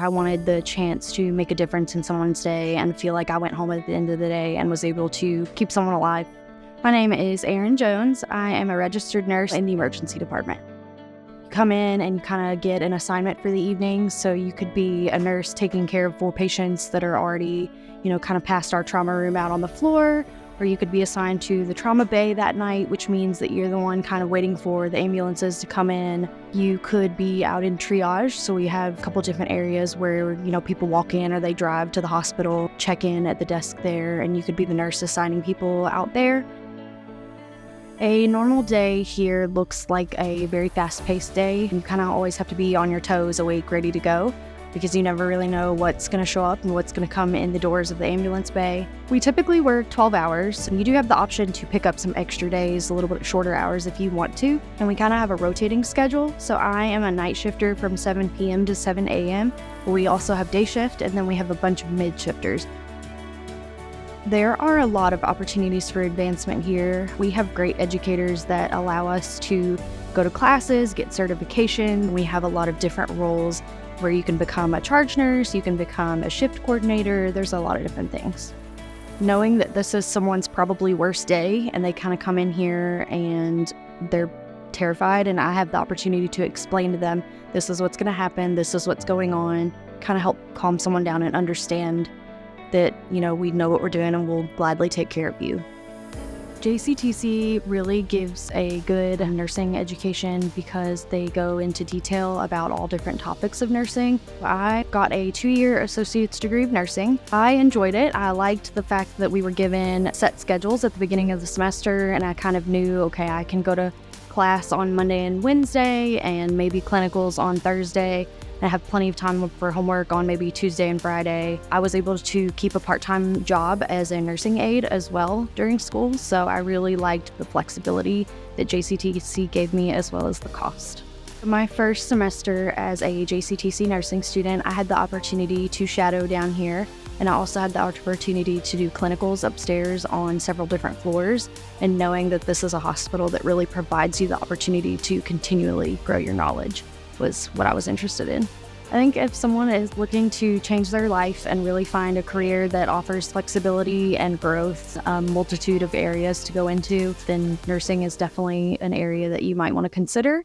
I wanted the chance to make a difference in someone's day and feel like I went home at the end of the day and was able to keep someone alive. My name is Erin Jones. I am a registered nurse in the emergency department. You come in and you kind of get an assignment for the evening. So you could be a nurse taking care of 4 patients that are already, kind of past our trauma room out on the floor, or you could be assigned to the trauma bay that night, which means that you're the one kind of waiting for the ambulances to come in. You could be out in triage. So we have a couple different areas where, people walk in or they drive to the hospital, check in at the desk there, and you could be the nurse assigning people out there. A normal day here looks like a very fast-paced day. You kind of always have to be on your toes, awake, ready to go, because you never really know what's going to show up and what's going to come in the doors of the ambulance bay. We typically work 12 hours, and you do have the option to pick up some extra days, a little bit shorter hours if you want to, and we kind of have a rotating schedule. So I am a night shifter from 7 p.m. to 7 a.m. We also have day shift, and then we have a bunch of mid-shifters. There are a lot of opportunities for advancement here. We have great educators that allow us to go to classes, get certification. We have a lot of different roles where you can become a charge nurse, you can become a shift coordinator. There's a lot of different things. Knowing that this is someone's probably worst day and they kind of come in here and they're terrified, and I have the opportunity to explain to them, this is what's going to happen, this is what's going on, kind of help calm someone down and understand that, we know what we're doing and we'll gladly take care of you. JCTC really gives a good nursing education because they go into detail about all different topics of nursing. I got a 2-year associate's degree of nursing. I enjoyed it. I liked the fact that we were given set schedules at the beginning of the semester, and I kind of knew, okay, I can go to class on Monday and Wednesday and maybe clinicals on Thursday. I have plenty of time for homework on maybe Tuesday and Friday. I was able to keep a part-time job as a nursing aide as well during school, so I really liked the flexibility that JCTC gave me as well as the cost. My first semester as a JCTC nursing student, I had the opportunity to shadow down here, and I also had the opportunity to do clinicals upstairs on several different floors, and knowing that this is a hospital that really provides you the opportunity to continually grow your knowledge was what I was interested in. I think if someone is looking to change their life and really find a career that offers flexibility and growth, multitude of areas to go into, then nursing is definitely an area that you might want to consider.